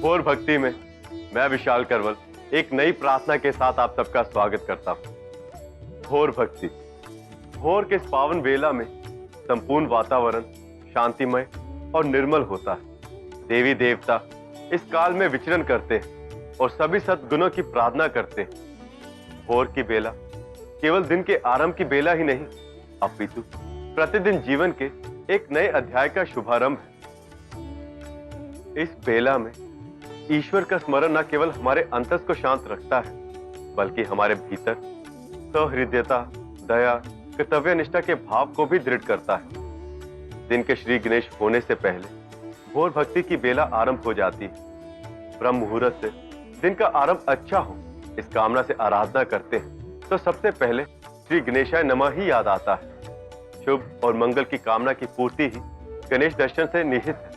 भोर भक्ति में मैं विशाल करवल एक नई प्रार्थना के साथ आप सबका स्वागत करता हूं। भोर भक्ति। भोर के इस पावन वेला में संपूर्ण वातावरण शांतिमय और निर्मल होता है। देवी देवता इस काल में विचरण करते हैं और सभी सद्गुणों की प्रार्थना करते हैं। भोर की बेला केवल दिन के आरंभ की बेला ही नहीं, अपितु प्रतिदिन जीवन के एक नए अध्याय का शुभारंभ है। इस बेला में ईश्वर का स्मरण न केवल हमारे अंतस को शांत रखता है, बल्कि हमारे भीतर सहृदयता, दया, कर्तव्यनिष्ठा के भाव को भी दृढ़ करता है। दिन के श्री गणेश होने से पहले भोर भक्ति की बेला आरंभ हो जाती है। ब्रह्म मुहूर्त से दिन का आरंभ अच्छा हो, इस कामना से आराधना करते हैं तो सबसे पहले श्री गणेशाय नमः ही याद आता है। शुभ और मंगल की कामना की पूर्ति ही गणेश दर्शन से निहित है।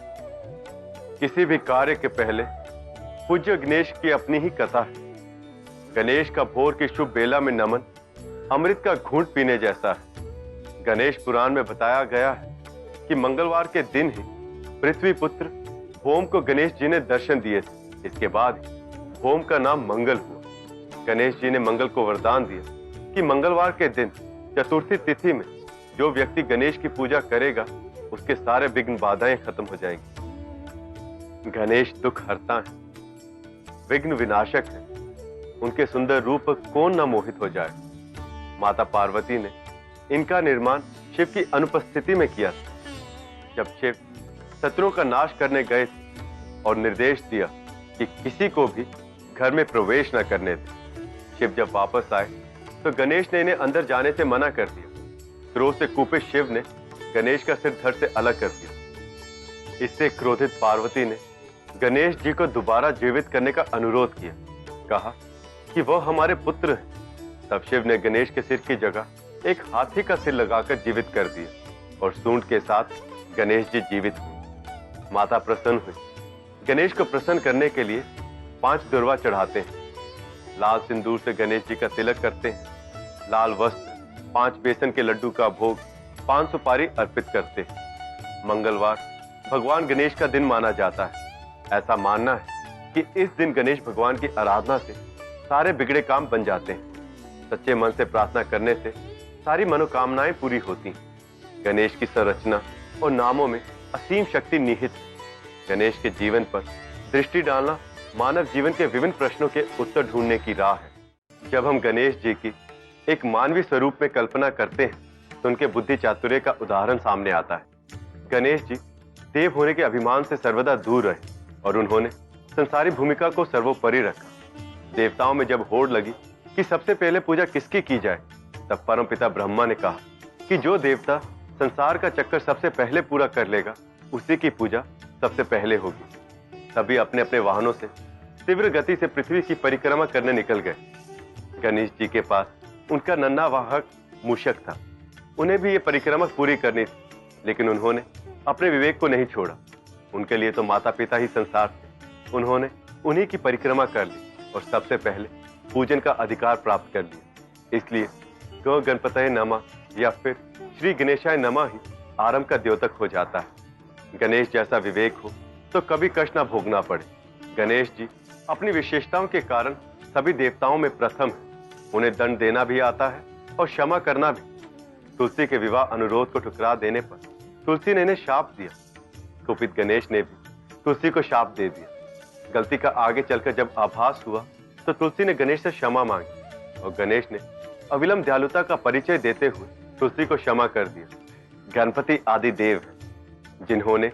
किसी भी कार्य के पहले पूज्य गणेश की अपनी ही कथा है। गणेश का भोर की शुभ बेला में नमन अमृत का घूंट पीने जैसा है। गणेश पुराण में बताया गया है कि मंगलवार के दिन ही पृथ्वी पुत्र भौम को गणेश जी ने दर्शन दिए थे। इसके बाद भौम का नाम मंगल हुआ। गणेश जी ने मंगल को वरदान दिया कि मंगलवार के दिन चतुर्थी तिथि में जो व्यक्ति गणेश की पूजा करेगा उसके सारे विघ्न बाधाएं खत्म हो जाएंगी। गणेश दुख हरता है, विघ्न विनाशक है। उनके सुंदर रूप कौन न मोहित हो जाए। माता पार्वती ने इनका निर्माण शिव की अनुपस्थिति में किया था। जब शिव शत्रुओं का नाश करने गए थे और निर्देश दिया कि किसी को भी घर में प्रवेश न करने दे। शिव जब वापस आए तो गणेश ने इन्हें अंदर जाने से मना कर दिया। क्रोध से कुपित शिव ने गणेश का सिर धड़ से अलग कर दिया। इससे क्रोधित पार्वती ने गणेश जी को दोबारा जीवित करने का अनुरोध किया। कहा कि वह हमारे पुत्र हैं। तब शिव ने गणेश के सिर की जगह एक हाथी का सिर लगाकर जीवित कर दिया और सूंड के साथ गणेश जी जीवित हुए। माता प्रसन्न हुई। गणेश को प्रसन्न करने के लिए 5 दुर्वा चढ़ाते हैं। लाल सिंदूर से गणेश जी का तिलक करते हैं। लाल वस्त्र, 5 बेसन के लड्डू का भोग, 5 सुपारी अर्पित करते हैं। मंगलवार भगवान गणेश का दिन माना जाता है। ऐसा मानना है कि इस दिन गणेश भगवान की आराधना से सारे बिगड़े काम बन जाते हैं। सच्चे मन से प्रार्थना करने से सारी मनोकामनाएं पूरी होती हैं। गणेश की संरचना और नामों में असीम शक्ति निहित है। गणेश के जीवन पर दृष्टि डालना मानव जीवन के विभिन्न प्रश्नों के उत्तर ढूंढने की राह है। जब हम गणेश जी की एक मानवीय स्वरूप में कल्पना करते हैं तो उनके बुद्धि चातुर्य का उदाहरण सामने आता है। गणेश जी देव होने के अभिमान से सर्वदा दूर रहे और उन्होंने संसारी भूमिका को सर्वोपरि रखा। देवताओं में जब होड़ लगी कि सबसे पहले पूजा किसकी की जाए, तब परमपिता ब्रह्मा ने कहा कि जो देवता संसार का चक्कर सबसे पहले पूरा कर लेगा उसी की पूजा सबसे पहले होगी। सभी अपने अपने वाहनों से तीव्र गति से पृथ्वी की परिक्रमा करने निकल गए। गणेश जी के पास उनका नन्हा वाहक मूषक था। उन्हें भी ये परिक्रमा पूरी करनी थी, लेकिन उन्होंने अपने विवेक को नहीं छोड़ा। उनके लिए तो माता पिता ही संसार थे। उन्होंने उन्हीं की परिक्रमा कर ली और सबसे पहले पूजन का अधिकार प्राप्त कर लिया। इसलिए गौ गणपतये नमः या फिर श्री गणेशाय नमः ही आरंभ का द्योतक हो जाता है। गणेश जैसा विवेक हो तो कभी कष्ट न भोगना पड़े। गणेश जी अपनी विशेषताओं के कारण सभी देवताओं में प्रथम है। उन्हें दंड देना भी आता है और क्षमा करना भी। तुलसी के विवाह अनुरोध को ठुकरा देने पर तुलसी ने इन्हें शाप दिया। कुपित गणेश ने भी तुलसी को शाप दे दिया। गलती का आगे चलकर जब आभास हुआ तो तुलसी ने गणेश से क्षमा मांगी और गणेश ने अविलंब दयालुता का परिचय देते हुए तुलसी को क्षमा कर दिया। गणपति आदि देव हैं, जिन्होंने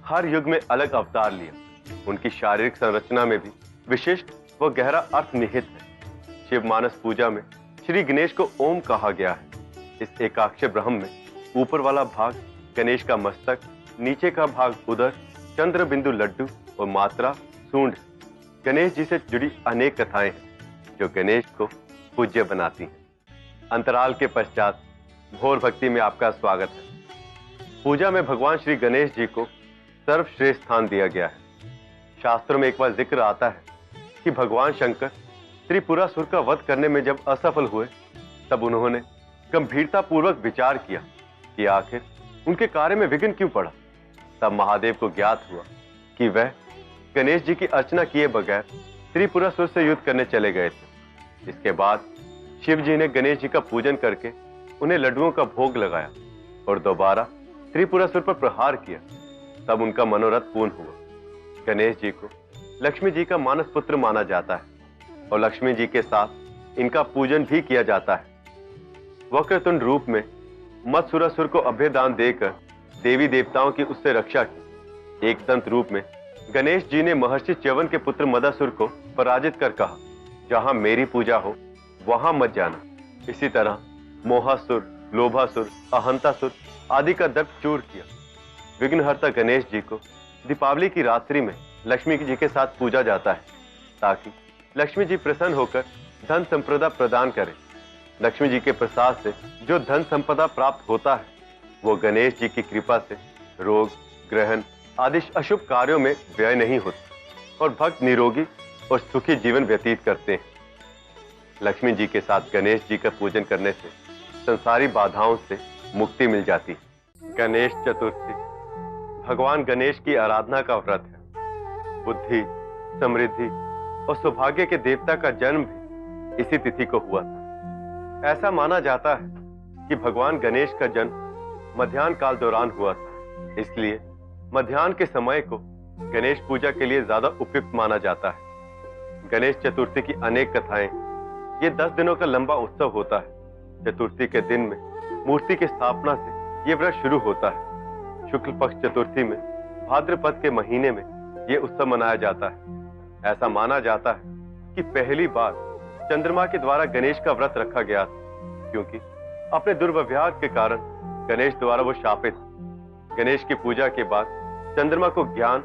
हर युग में अलग अवतार लिया। उनकी शारीरिक संरचना में भी विशिष्ट व गहरा अर्थ निहित है। शिव मानस पूजा में श्री गणेश को ओम कहा गया है। इस एकाक्षर ब्रह्म में ऊपर वाला भाग गणेश का मस्तक, नीचे का भाग उदर, चंद्र बिंदु लड्डू और मात्रा सूंड। गणेश जी से जुड़ी अनेक कथाएं हैं जो गणेश को पूज्य बनाती हैं। अंतराल के पश्चात भोर भक्ति में आपका स्वागत है। पूजा में भगवान श्री गणेश जी को सर्वश्रेष्ठ स्थान दिया गया है। शास्त्रों में एक बार जिक्र आता है कि भगवान शंकर त्रिपुरासुर का वध करने में जब असफल हुए तब उन्होंने गंभीरता पूर्वक विचार किया कि आखिर उनके कार्य में विघ्न क्यों पड़ा। तब महादेव को ज्ञात हुआ कि वह गणेश जी की अर्चना किए बगैर त्रिपुरासुर से युद्ध करने चले गए थे। इसके बाद शिव जी ने गणेश जी का पूजन करके उन्हें लड्डुओं का भोग लगाया और दोबारा त्रिपुरासुर पर प्रहार किया। तब उनका मनोरथ पूर्ण हुआ। गणेश जी को लक्ष्मी जी का मानस पुत्र माना जाता है और लक्ष्मी जी के साथ इनका पूजन भी किया जाता है। वक्रतुंड रूप में मत्सुरासुर को अभयदान देकर देवी देवताओं की उससे रक्षा की। एकदंत रूप में गणेश जी ने महर्षि च्यवन के पुत्र मदासुर को पराजित कर कहा, जहां मेरी पूजा हो वहां मत जाना। इसी तरह मोहासुर, लोभासुर, अहंतासुर आदि का दर्प चूर किया। विघ्नहर्ता गणेश जी को दीपावली की रात्रि में लक्ष्मी जी के साथ पूजा जाता है ताकि लक्ष्मी जी प्रसन्न होकर धन संपदा प्रदान करें। लक्ष्मी जी के प्रसाद से जो धन संपदा प्राप्त होता है वो गणेश जी की कृपा से रोग, ग्रहण आदि अशुभ कार्यों में व्यय नहीं होता और भक्त निरोगी और सुखी जीवन व्यतीत करते हैं। लक्ष्मी जी के साथ गणेश जी का पूजन करने से संसारी बाधाओं से मुक्ति मिल जाती है। गणेश चतुर्थी भगवान गणेश की आराधना का व्रत है। बुद्धि, समृद्धि और सौभाग्य के देवता का जन्म भी इसी तिथि को हुआ था। ऐसा माना जाता है कि भगवान गणेश का जन्म मध्याह्न काल दौरान हुआ था, इसलिए मध्याह्न के समय को गणेश पूजा के लिए ज्यादा उपयुक्त माना जाता है। गणेश चतुर्थी की अनेक कथाएं। ये 10 दिनों का लंबा उत्सव होता है। चतुर्थी के दिन में मूर्ति की स्थापना से ये व्रत शुरू होता है। शुक्ल पक्ष चतुर्थी में भाद्रपद के महीने में ये उत्सव मनाया जाता है। ऐसा माना जाता है कि पहली बार चंद्रमा के द्वारा गणेश का व्रत रखा गया था, क्योंकि अपने दुर्व्यवहार के कारण गणेश द्वारा वो शापित। गणेश की पूजा के बाद चंद्रमा को ज्ञान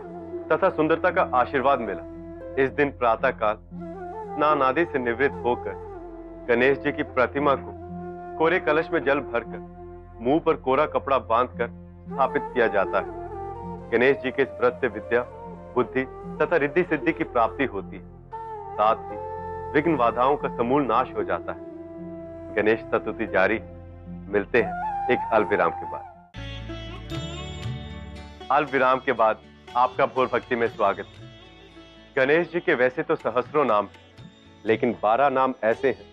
तथा सुंदरता का आशीर्वाद मिला। इस दिन प्रातः काल स्नान आदि से निवृत्त होकर गणेश जी की प्रतिमा को कोरे कलश में जल भरकर मुंह पर कोरा कपड़ा बांधकर स्थापित किया जाता है। गणेश जी के इस व्रत से विद्या, बुद्धि तथा रिद्धि सिद्धि की प्राप्ति होती है। साथ ही विघ्न बाधाओं का समूल नाश हो जाता है। गणेश चतुर्थी जारी। मिलते हैं एक अल्प विराम के बाद। अल्प विराम के बाद आपका भोर भक्ति में स्वागत। गणेश जी के वैसे तो सहस्रों नाम हैं, लेकिन 12 नाम ऐसे हैं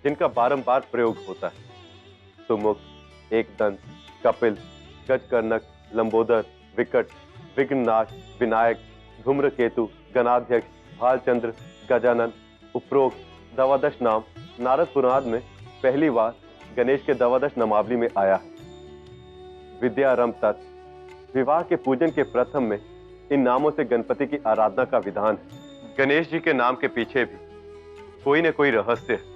जिनका बारंबार प्रयोग होता है। सुमुख, एकदंत, कपिल, गजकर्णक, लंबोदर, विकट, विघ्ननाश, विनायक, धूम्रकेतु, गणाध्यक्ष, भालचंद्र, गजानन, उपरोक्त 12 नाम नारद पुराण में पहली बार गणेश के 12 नामावली में आया है। विद्यारंभ तत्व विवाह के पूजन के प्रथम में इन नामों से गणपति की आराधना का विधान है। गणेश जी के नाम के पीछे भी कोई न कोई रहस्य है।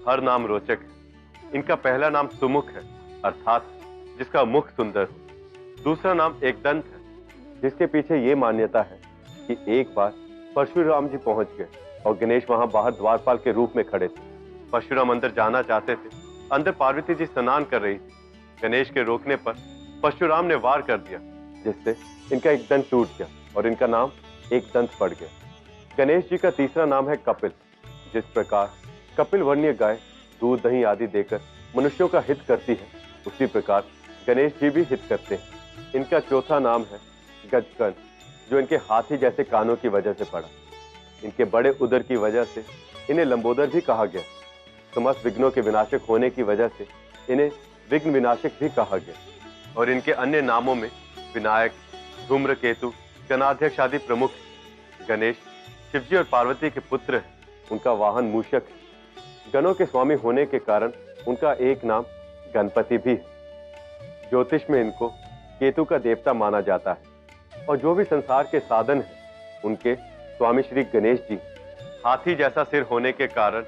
हर नाम रोचक है। इनका पहला नाम सुमुख है, अर्थात जिसका मुख सुंदर हो। दूसरा नाम एकदंत है, जिसके पीछे ये मान्यता है कि एक बार परशुराम जी पहुंच गए और गणेश वहां बाहर द्वारपाल के रूप में खड़े थे। परशुराम अंदर जाना चाहते थे। अंदर पार्वती जी स्नान कर रही थी। गणेश के रोकने पर परशुराम ने वार कर दिया, जिससे इनका एक दंत टूट गया और इनका नाम एक दंत पड़ गया। गणेश जी का तीसरा नाम है कपिल। जिस प्रकार कपिल वर्णीय गाय दूध, दही आदि देकर मनुष्यों का हित करती है, उसी प्रकार गणेश जी भी हित करते हैं। इनका चौथा नाम है गजकर्ण, जो इनके हाथी जैसे कानों की वजह से पड़ा। इनके बड़े उदर की वजह से इन्हें लंबोदर भी कहा गया। समस्त विघ्नों के विनाशक होने की वजह से इन्हें विघ्न विनाशक भी कहा गया। और इनके अन्य नामों में विनायक, धूम्रकेतु, गणाध्यक्ष आदि प्रमुख। गणेश शिवजी और पार्वती के पुत्र हैं। उनका वाहन मूषक है। गणों के स्वामी होने के कारण उनका एक नाम गणपति भी है। ज्योतिष में इनको केतु का देवता माना जाता है और जो भी संसार के साधन हैं उनके स्वामी श्री गणेश जी। हाथी जैसा सिर होने के कारण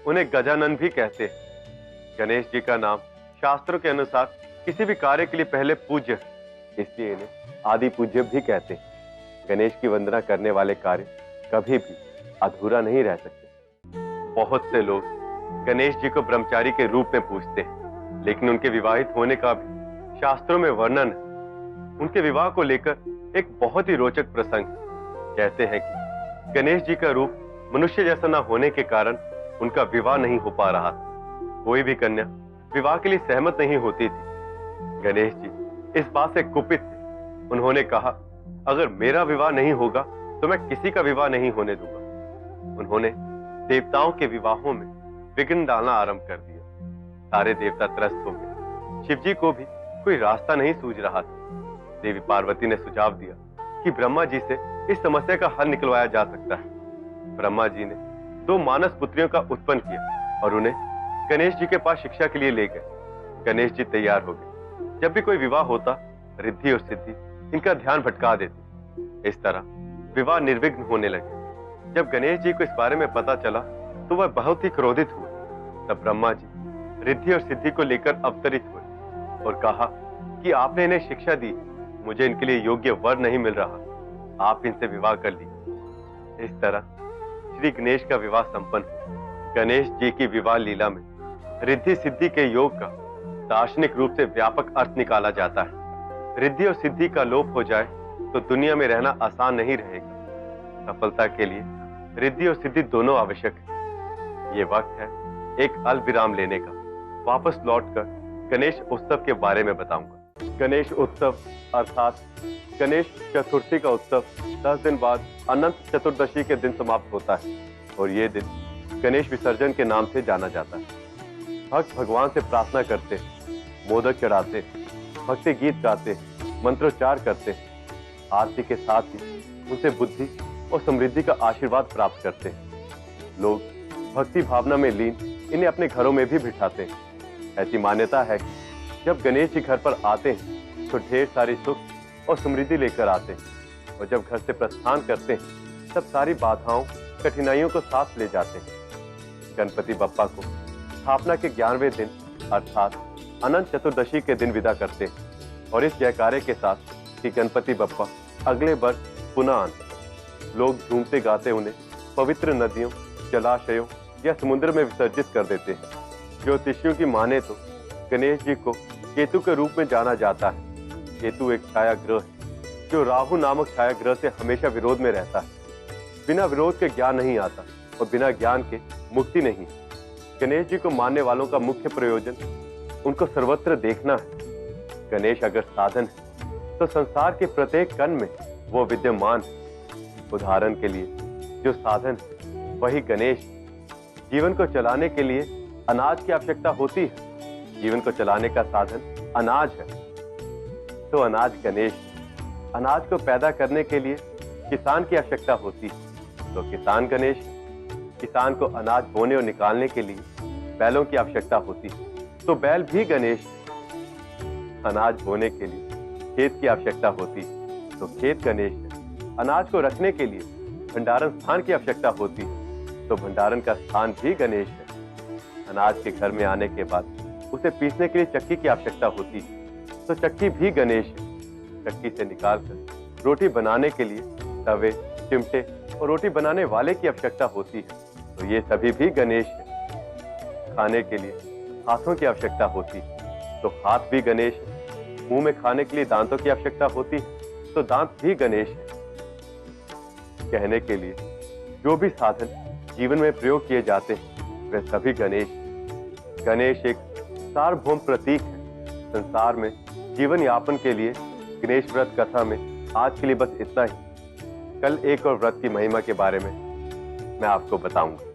उन्हें गजानन भी कहते हैं। गणेश जी का नाम शास्त्रों के अनुसार किसी भी कार्य के लिए पहले पूज्य है, इसलिए इन्हें आदि पूज्य भी कहते हैं। गणेश की वंदना करने वाले कार्य कभी भी अधूरा नहीं रह सकते। बहुत से लोग गणेश जी को ब्रह्मचारी के रूप में पूजते हैं, लेकिन उनके विवाहित होने का भी शास्त्रों में वर्णन है। उनके विवाह को लेकर एक बहुत ही रोचक प्रसंग है। कहते हैं कि गणेश जी का रूप मनुष्य जैसा न होने के कारण उनका विवाह नहीं हो पा रहा था। कोई भी कन्या विवाह के लिए सहमत नहीं होती थी। गणेश जी इस बात से कुपित थे। उन्होंने कहा, अगर मेरा विवाह नहीं होगा तो मैं किसी का विवाह नहीं होने दूंगा। उन्होंने देवताओं के विवाहों में विघ्न डालना आरंभ कर दिया। सारे देवता त्रस्त हो गए। शिव जी को भी कोई रास्ता नहीं सूझ रहा था। देवी पार्वती ने सुझाव दिया कि ब्रह्मा जी से इस समस्या का हल निकलवाया जा सकता है। ब्रह्मा जी ने 2 मानस पुत्रियों का उत्पन्न किया और उन्हें गणेश जी के पास शिक्षा के लिए ले गए। गणेश जी तैयार हो गए। जब भी कोई विवाह होता, रिद्धि और सिद्धि इनका ध्यान भटका देती। इस तरह विवाह निर्विघ्न होने लगे। जब गणेश जी को इस बारे में पता चला तो वह बहुत ही क्रोधित हुए। तब ब्रह्मा जी रिद्धि और सिद्धि को लेकर अवतरित हुए और कहा कि आपने इन्हें शिक्षा दी, मुझे इनके लिए योग्य वर नहीं मिल रहा, आप इनसे विवाह कर लीजिए। इस तरह श्री गणेश का विवाह संपन्न हुआ। गणेश जी की विवाह लीला में रिद्धि सिद्धि के योग का दार्शनिक रूप से व्यापक अर्थ निकाला जाता है। रिद्धि और सिद्धि का लोप हो जाए तो दुनिया में रहना आसान नहीं रहेगा। सफलता के लिए रिद्धि और सिद्धि दोनों आवश्यक है। ये वक्त है एक अल्प विराम लेने का। वापस लौटकर गणेश उत्सव के बारे में बताऊंगा। गणेश उत्सव अर्थात गणेश चतुर्थी का उत्सव 10 दिन बाद अनंत चतुर्दशी के दिन समाप्त होता है और ये दिन गणेश विसर्जन के नाम से जाना जाता है। भक्त भगवान से प्रार्थना करते, मोदक चढ़ाते, भक्ति गीत गाते, मंत्रोच्चार करते, आरती के साथ ही उनसे बुद्धि और समृद्धि का आशीर्वाद प्राप्त करते हैं। लोग भक्ति भावना में लीन इन्हें अपने घरों में भी बिठाते हैं। ऐसी मान्यता है कि जब गणेश जी घर पर आते हैं तो ढेर सारी सुख और समृद्धि लेकर आते हैं और जब घर से प्रस्थान करते हैं तब सारी बाधाओं कठिनाइयों को साथ ले जाते हैं। गणपति बप्पा को स्थापना के 11वें दिन अर्थात अनंत चतुर्दशी के दिन विदा करते हैं और इस जयकारे के साथ कि गणपति बप्पा अगले वर्ष पुनः आए। लोग झूमते गाते उन्हें पवित्र नदियों, जलाशयों या समुद्र में विसर्जित कर देते हैं। ज्योतिषियों की माने तो गणेश जी को केतु के रूप में जाना जाता है। केतु एक छाया ग्रह है जो राहु नामक छाया ग्रह से हमेशा विरोध में रहता है। बिना विरोध के ज्ञान नहीं आता और बिना ज्ञान के मुक्ति नहीं। गणेश जी को मानने वालों का मुख्य प्रयोजन उनको सर्वत्र देखना है। गणेश अगर साधन है तो संसार के प्रत्येक कण में वो विद्यमान है। उदाहरण के लिए जो साधन है वही गणेश। जीवन को चलाने के लिए अनाज की आवश्यकता होती है। जीवन को चलाने का साधन अनाज है तो अनाज गणेश। अनाज को पैदा करने के लिए किसान की आवश्यकता होती है तो किसान गणेश। किसान को अनाज बोने और निकालने के लिए बैलों की आवश्यकता होती है तो बैल भी गणेश। अनाज बोने के लिए खेत की आवश्यकता होती है तो खेत गणेश है। अनाज को रखने के लिए भंडारण स्थान की आवश्यकता होती है तो भंडारण का स्थान भी गणेश है। अनाज के घर में आने के बाद उसे पीसने के लिए चक्की की आवश्यकता होती है तो चक्की भी गणेश है। चक्की से निकालकर रोटी बनाने के लिए तवे, चिमटे और रोटी बनाने वाले की आवश्यकता होती है तो ये सभी भी गणेश है। खाने के लिए हाथों की आवश्यकता होती है तो हाथ भी गणेश है। मुंह में खाने के लिए दांतों की आवश्यकता होती है तो दांत भी गणेश है। कहने के लिए जो भी साधन जीवन में प्रयोग किए जाते हैं वे सभी गणेश। गणेश एक सार्वभौम प्रतीक है। संसार में जीवन यापन के लिए गणेश व्रत कथा में आज के लिए बस इतना ही। कल एक और व्रत की महिमा के बारे में मैं आपको बताऊंगा।